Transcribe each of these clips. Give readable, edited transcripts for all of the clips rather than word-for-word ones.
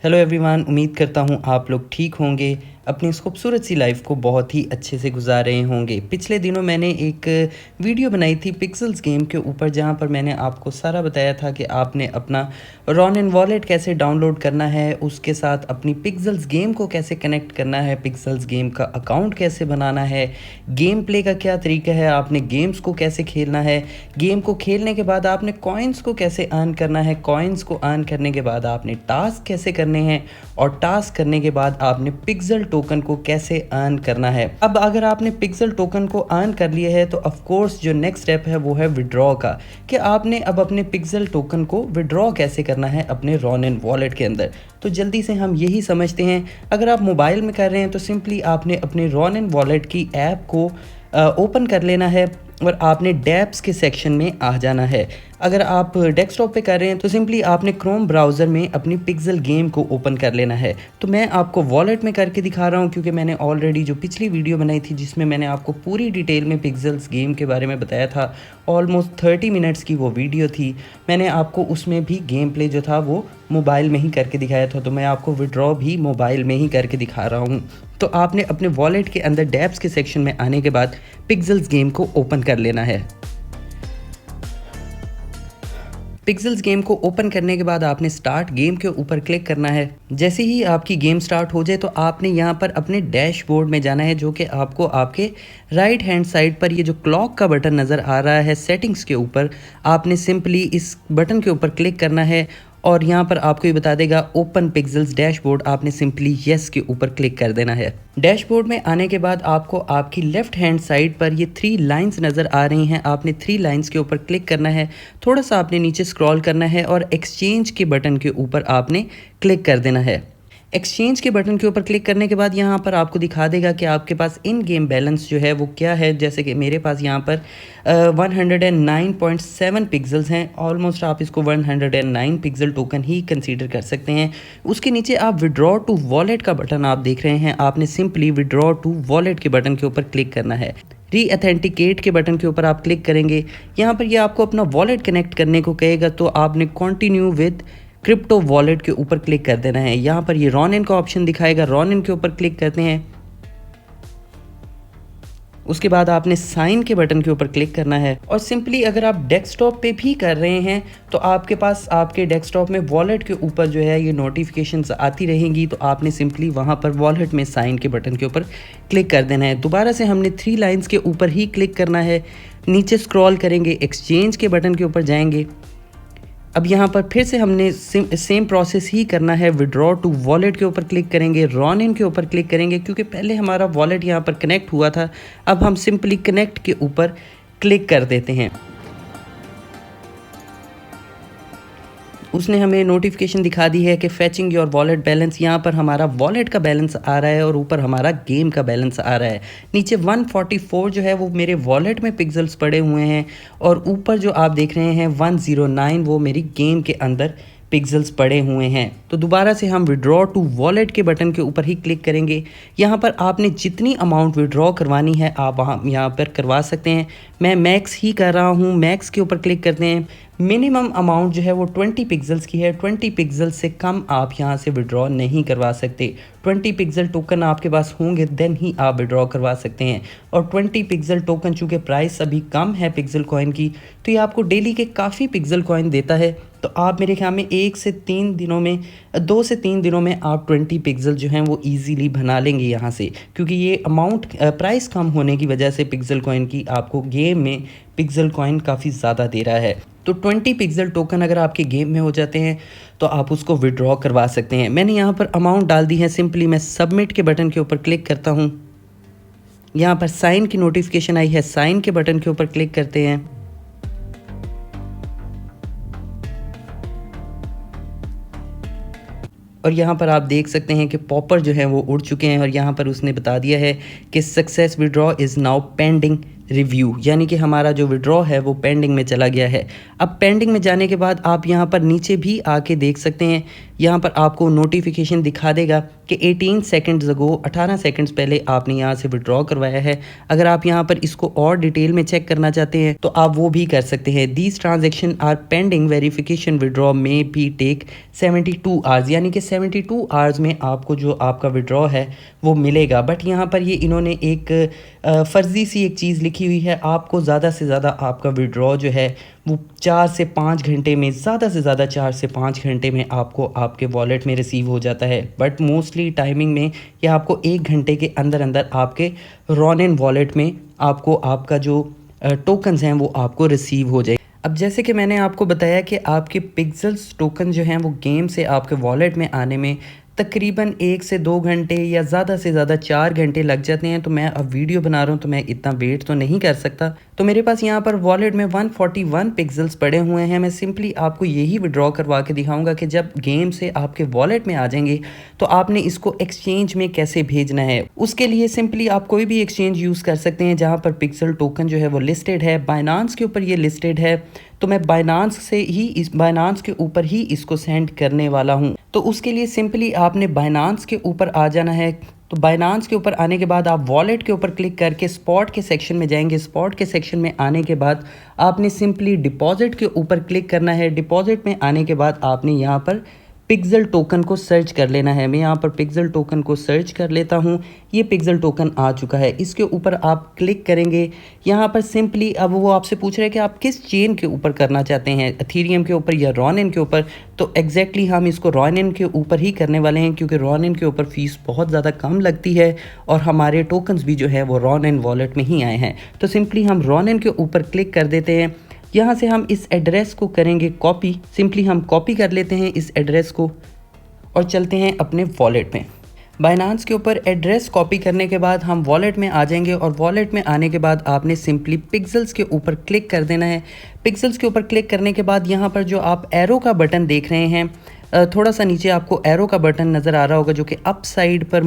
Hello everyone, उम्मीद करता हूँ आप लोग ठीक होंगे, अपनी इस खूबसूरत सी लाइफ को बहुत ही अच्छे से गुजार रहे होंगे। पिछले दिनों मैंने एक वीडियो बनाई थी पिक्सेल्स गेम के ऊपर, जहाँ पर मैंने आपको सारा बताया था कि आपने अपना रॉन एंड वॉलेट कैसे डाउनलोड करना है, उसके साथ अपनी पिक्सेल्स गेम को कैसे कनेक्ट करना है, पिक्सेल्स गेम का अकाउंट कैसे बनाना है, गेम प्ले का क्या तरीका है, आपने गेम्स को कैसे खेलना है, गेम को खेलने के बाद आपने कॉइन्स को कैसे अर्न करना है, कॉइन्स को अर्न करने के बाद आपने टास्क कैसे करने हैं और टास्क करने के बाद आपने पिक्सेल टोकन को कैसे अर्न करना है। अब अगर आपने पिक्सेल टोकन को अर्न कर लिया है तो ऑफ कोर्स जो नेक्स्ट स्टेप है वो है विड्रॉ का, कि आपने अब अपने पिक्सेल टोकन को विड्रॉ कैसे करना है अपने रॉन एंड वॉलेट के अंदर। तो जल्दी से हम यही समझते हैं। अगर आप मोबाइल में कर रहे हैं तो सिंपली आपने अपने रॉन एंड वॉलेट की ऐप को ओपन कर लेना है और आपने डैप्स के सेक्शन में आ जाना है। अगर आप डेस्कटॉप पे कर रहे हैं तो सिंपली आपने क्रोम ब्राउज़र में अपनी पिक्सेल गेम को ओपन कर लेना है। तो मैं आपको वॉलेट में करके दिखा रहा हूँ, क्योंकि मैंने ऑलरेडी जो पिछली वीडियो बनाई थी जिसमें मैंने आपको पूरी डिटेल में पिक्सेल्स गेम के बारे में बताया था, ऑलमोस्ट 30 मिनट्स की वो वीडियो थी। मैंने आपको उसमें भी गेम प्ले जो था वो मोबाइल में ही करके दिखाया था, तो मैं आपको विड्रॉ भी मोबाइल में ही करके दिखा रहा हूँ। तो आपने अपने वॉलेट के अंदर डैप्स के सेक्शन में आने के बाद पिक्सेल्स गेम को ओपन कर लेना है। पिक्सेल्स गेम को ओपन करने के बाद आपने स्टार्ट गेम के ऊपर क्लिक करना है। जैसे ही आपकी गेम स्टार्ट हो जाए तो आपने यहाँ पर अपने डैशबोर्ड में जाना है, जो कि आपको आपके राइट हैंड साइड पर ये जो क्लॉक का बटन नज़र आ रहा है सेटिंग्स के ऊपर, आपने सिंपली इस बटन के ऊपर क्लिक करना है और यहाँ पर आपको ये बता देगा ओपन पिक्सेल्स डैशबोर्ड। आपने सिंपली येस के ऊपर क्लिक कर देना है। डैशबोर्ड में आने के बाद आपको आपकी लेफ्ट हैंड साइड पर ये 3 लाइंस नज़र आ रही हैं। आपने 3 लाइंस के ऊपर क्लिक करना है, थोड़ा सा आपने नीचे स्क्रॉल करना है और एक्सचेंज के बटन के ऊपर आपने क्लिक कर देना है। एक्सचेंज के बटन के ऊपर क्लिक करने के बाद यहाँ पर आपको दिखा देगा कि आपके पास इन गेम बैलेंस जो है वो क्या है। जैसे कि मेरे पास यहाँ पर 109.7 पिक्सेल्स हैं। ऑलमोस्ट आप इसको 109 पिक्सल टोकन ही कंसीडर कर सकते हैं। उसके नीचे आप विड्रॉ टू वॉलेट का बटन आप देख रहे हैं। आपने सिंपली विड्रॉ टू वॉलेट के बटन के ऊपर क्लिक करना है। री अथेंटिकेट के बटन के ऊपर आप क्लिक करेंगे। यहाँ पर ये आपको अपना वॉलेट कनेक्ट करने को कहेगा, तो आपने कंटिन्यू विद क्रिप्टो वॉलेट के ऊपर क्लिक कर देना है। यहाँ पर ये रॉन इन का ऑप्शन दिखाएगा, रॉन इन के ऊपर क्लिक करते हैं। उसके बाद आपने साइन के बटन के ऊपर क्लिक करना है और सिंपली अगर आप डेस्कटॉप पे भी कर रहे हैं तो आपके पास आपके डेस्कटॉप में वॉलेट के ऊपर जो है ये नोटिफिकेशंस आती रहेंगी, तो आपने सिंपली वहाँ पर वॉलेट में साइन के बटन के ऊपर क्लिक कर देना है। दोबारा से हमने 3 लाइंस के ऊपर ही क्लिक करना है। नीचे स्क्रॉल करेंगे, एक्सचेंज के बटन के ऊपर जाएंगे। अब यहाँ पर फिर से हमने सेम प्रोसेस ही करना है। विड्रॉ टू वॉलेट के ऊपर क्लिक करेंगे, रॉन इन के ऊपर क्लिक करेंगे, क्योंकि पहले हमारा वॉलेट यहाँ पर कनेक्ट हुआ था। अब हम सिंपली कनेक्ट के ऊपर क्लिक कर देते हैं। उसने हमें नोटिफिकेशन दिखा दी है कि फैचिंग योर वॉलेट बैलेंस। यहाँ पर हमारा वॉलेट का बैलेंस आ रहा है और ऊपर हमारा गेम का बैलेंस आ रहा है। नीचे 144 जो है वो मेरे वॉलेट में पिक्सेल्स पड़े हुए हैं और ऊपर जो आप देख रहे हैं 109 वो मेरी गेम के अंदर पिक्सेल्स पड़े हुए हैं। तो दोबारा से हम विड्रॉ टू वॉलेट के बटन के ऊपर ही क्लिक करेंगे। यहाँ पर आपने जितनी अमाउंट विड्रॉ करवानी है आप वहाँ यहाँ पर करवा सकते हैं। मैं मैक्स ही कर रहा हूँ, मैक्स के ऊपर क्लिक करते हैं। मिनिमम अमाउंट जो है वो 20 पिक्सेल्स की है। 20 पिक्सल से कम आप यहाँ से विड्रॉ नहीं करवा सकते। 20 पिक्सल टोकन आपके पास होंगे देन ही आप विड्रॉ करवा सकते हैं। और 20 पिक्सल टोकन चूँकि प्राइस अभी कम है पिक्सल कॉइन की, तो ये आपको डेली के काफ़ी पिक्सल कॉइन देता है। तो आप मेरे ख्याल में 2 से 3 दिनों में आप 20 पिक्सल जो हैं वो इजीली बना लेंगे यहाँ से, क्योंकि ये अमाउंट प्राइस कम होने की वजह से पिक्सल कॉइन की आपको गेम में पिक्सल कॉइन काफ़ी ज़्यादा दे रहा है। तो 20 पिक्सल टोकन अगर आपके गेम में हो जाते हैं तो आप उसको विड्रॉ करवा सकते हैं। मैंने यहाँ पर अमाउंट डाल दी है। सिंपली मैं सबमिट के बटन के ऊपर क्लिक करता हूँ। यहाँ पर साइन की नोटिफिकेशन आई है, साइन के बटन के ऊपर क्लिक करते हैं। और यहाँ पर आप देख सकते हैं कि पॉपर जो है वो उड़ चुके हैं और यहाँ पर उसने बता दिया है कि success withdraw is now pending review, यानी कि हमारा जो विड्रॉ है वो पेंडिंग में चला गया है। अब पेंडिंग में जाने के बाद आप यहाँ पर नीचे भी आके देख सकते हैं यहाँ पर आपको नोटिफिकेशन दिखा देगा कि 18 सेकंड्स अगो 18 सेकंड्स पहले आपने यहाँ से विड्रॉ करवाया है। अगर आप यहाँ पर इसको और डिटेल में चेक करना चाहते हैं तो आप वो भी कर सकते हैं। These transaction are pending verification withdraw में भी टेक 72 आवर्स, यानी कि 72 आवर्स में आपको जो आपका विड्रॉ है वो मिलेगा। बट यहाँ पर ये इन्होंने एक फ़र्ज़ी सी एक चीज़ लिखी हुई है, आपको ज़्यादा से ज़्यादा आपका विड्रॉ जो है वो 4 से 5 घंटे में, ज़्यादा से ज़्यादा 4 से 5 घंटे में आपको आपके वॉलेट में रिसीव हो जाता है। बट मोस्टली टाइमिंग में ये आपको 1 घंटे के अंदर अंदर आपके रॉनिन वॉलेट में आपको आपका जो टोकन्स हैं वो आपको रिसीव हो जाए। अब जैसे कि मैंने आपको बताया कि आपके पिक्सेल्स टोकन जो हैं वो गेम से आपके वॉलेट में आने में तकरीबन 1 से 2 घंटे या ज़्यादा से ज़्यादा 4 घंटे लग जाते हैं। तो मैं अब वीडियो बना रहा हूँ तो मैं इतना वेट तो नहीं कर सकता। तो मेरे पास यहाँ पर वॉलेट में 141 पिक्सेल्स पड़े हुए हैं। मैं सिंपली आपको यही विड्रॉ करवा के दिखाऊंगा कि जब गेम से आपके वॉलेट में आ जाएंगे तो आपने इसको एक्सचेंज में कैसे भेजना है। उसके लिए सिंपली आप कोई भी एक्सचेंज यूज़ कर सकते हैं जहाँ पर पिक्सल टोकन जो है वो लिस्टेड है। बाइनांस के ऊपर ये लिस्टेड है, तो मैं बाइनांस के ऊपर ही इसको सेंड करने वाला हूँ। तो उसके लिए सिंपली आपने बाइनांस के ऊपर आ जाना है। तो बाइनांस के ऊपर आने के बाद आप वॉलेट के ऊपर क्लिक करके स्पॉट के सेक्शन में जाएंगे। स्पॉट के सेक्शन में आने के बाद आपने सिंपली डिपॉजिट के ऊपर क्लिक करना है। डिपॉजिट में आने के बाद आपने यहाँ पर पिक्सल टोकन को सर्च कर लेना है। मैं यहाँ पर पिक्सल टोकन को सर्च कर लेता हूँ। ये पिक्सल टोकन आ चुका है, इसके ऊपर आप क्लिक करेंगे। यहाँ पर सिंपली अब वो आपसे पूछ रहे हैं कि आप किस चेन के ऊपर करना चाहते हैं, एथेरियम के ऊपर या रॉनिन के ऊपर। तो एग्जैक्टली हम इसको रॉनिन के ऊपर ही करने वाले हैं, क्योंकि रॉनिन के ऊपर फ़ीस बहुत ज़्यादा कम लगती है और हमारे टोकन्स भी जो है वो रॉनिन वॉलेट में ही आए हैं। तो सिंपली हम रॉनिन के ऊपर क्लिक कर देते हैं। यहाँ से हम इस एड्रेस को करेंगे कॉपी। सिंपली हम कॉपी कर लेते हैं इस एड्रेस को और चलते हैं अपने वॉलेट में। बाइनांस के ऊपर एड्रेस कॉपी करने के बाद हम वॉलेट में आ जाएंगे और वॉलेट में आने के बाद आपने सिंपली पिक्सेल्स के ऊपर क्लिक कर देना है। पिक्सेल्स के ऊपर क्लिक करने के बाद यहाँ पर जो आप एरो का बटन देख रहे हैं, थोड़ा सा नीचे आपको एरो का बटन नज़र आ रहा होगा जो कि अप साइड पर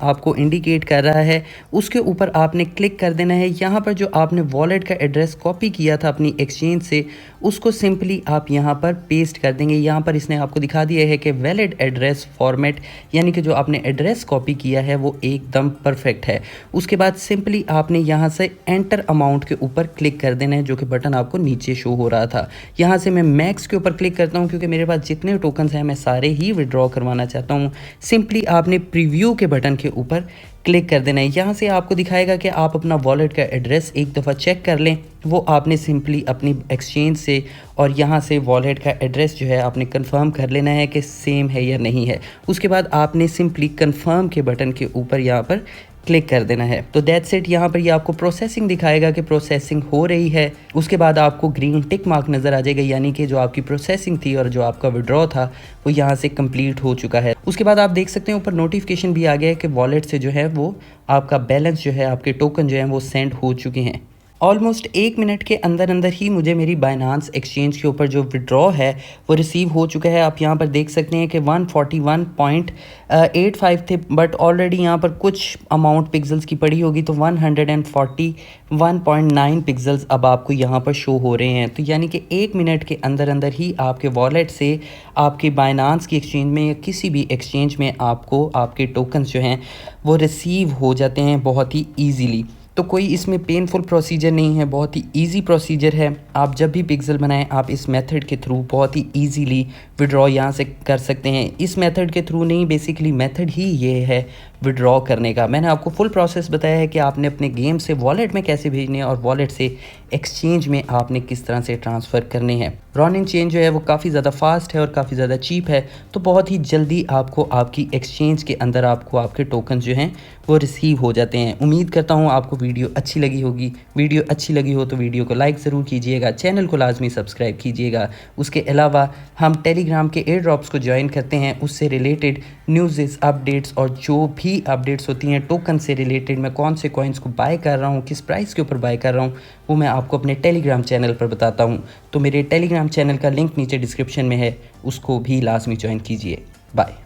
आपको इंडिकेट कर रहा है, उसके ऊपर आपने क्लिक कर देना है। यहाँ पर जो आपने वॉलेट का एड्रेस कॉपी किया था अपनी एक्सचेंज से, उसको सिंपली आप यहाँ पर पेस्ट कर देंगे। यहाँ पर इसने आपको दिखा दिया है कि वैलिड एड्रेस फॉर्मेट, यानी कि जो आपने एड्रेस कॉपी किया है वो एकदम परफेक्ट है। उसके बाद सिंपली आपने यहाँ से एंटर अमाउंट के ऊपर क्लिक कर देना है, जो कि बटन आपको नीचे शो हो रहा था। यहाँ से मैं मैक्स के ऊपर क्लिक करता हूँ, क्योंकि मेरे पास जितने टोकन हैं मैं सारे ही विड्रॉ करवाना चाहता हूँ। सिंपली आपने प्रीव्यू के बटन के ऊपर क्लिक कर देना है। यहाँ से आपको दिखाएगा कि आप अपना वॉलेट का एड्रेस एक दफ़ा चेक कर लें। वो आपने सिंपली अपनी एक्सचेंज से और यहाँ से वॉलेट का एड्रेस जो है आपने कंफर्म कर लेना है कि सेम है या नहीं है। उसके बाद आपने सिंपली कंफर्म के बटन के ऊपर यहाँ पर क्लिक कर देना है। तो दैट्स इट। यहाँ पर ये आपको प्रोसेसिंग दिखाएगा कि प्रोसेसिंग हो रही है। उसके बाद आपको ग्रीन टिक मार्क नज़र आ जाएगा, यानी कि जो आपकी प्रोसेसिंग थी और जो आपका विड्रॉ था वो यहाँ से कंप्लीट हो चुका है। उसके बाद आप देख सकते हैं ऊपर नोटिफिकेशन भी आ गया है कि वॉलेट से जो है वो आपका बैलेंस जो है, आपके टोकन जो है वो सेंड हो चुके हैं। ऑलमोस्ट 1 मिनट के अंदर अंदर ही मुझे मेरी बाइनांस एक्सचेंज के ऊपर जो विड्रॉ है वो रिसीव हो चुका है। आप यहाँ पर देख सकते हैं कि 141.85 थे, बट ऑलरेडी यहाँ पर कुछ अमाउंट पिक्सेल्स की पड़ी होगी, तो 141.9 पिक्सेल्स अब आपको यहाँ पर शो हो रहे हैं। तो यानी कि 1 मिनट के अंदर अंदर ही आपके वॉलेट से आपके बाइनांस की एक्सचेंज में या किसी भी एक्सचेंज में आपको आपके टोकन्स जो हैं वो रिसीव हो जाते हैं बहुत ही ईजीली। तो कोई इसमें पेनफुल प्रोसीजर नहीं है, बहुत ही इजी प्रोसीजर है। आप जब भी पिक्सल बनाएं आप इस मेथड के थ्रू बहुत ही इजीली विड्रॉ यहाँ से कर सकते हैं। इस मेथड के थ्रू नहीं, बेसिकली मेथड ही ये है विड्रॉ करने का। मैंने आपको फुल प्रोसेस बताया है कि आपने अपने गेम से वॉलेट में कैसे भेजने हैं और वॉलेट से एक्सचेंज में आपने किस तरह से ट्रांसफ़र करने हैं। रॉनिन चेन जो है वो काफ़ी ज़्यादा फास्ट है और काफ़ी ज़्यादा चीप है, तो बहुत ही जल्दी आपको आपकी एक्सचेंज के अंदर आपको आपके टोकन जो हैं वो रिसीव हो जाते हैं। उम्मीद करता हूँ आपको वीडियो अच्छी लगी होगी। वीडियो अच्छी लगी हो तो वीडियो को लाइक ज़रूर कीजिएगा, चैनल को लाजमी सब्सक्राइब कीजिएगा। उसके अलावा हम टेलीग्राम के एयर ड्रॉप्स को ज्वाइन करते हैं, उससे रिलेटेड न्यूज़, अपडेट्स और जो भी अपडेट्स होती हैं टोकन से रिलेटेड, मैं कौन से कॉइन्स को बाय कर रहा हूँ, किस प्राइस के ऊपर बाय कर रहा हूँ, वो मैं आपको अपने टेलीग्राम चैनल पर बताता हूँ। तो मेरे टेलीग्राम चैनल का लिंक नीचे डिस्क्रिप्शन में है, उसको भी लाजमी ज्वाइन कीजिए। बाय।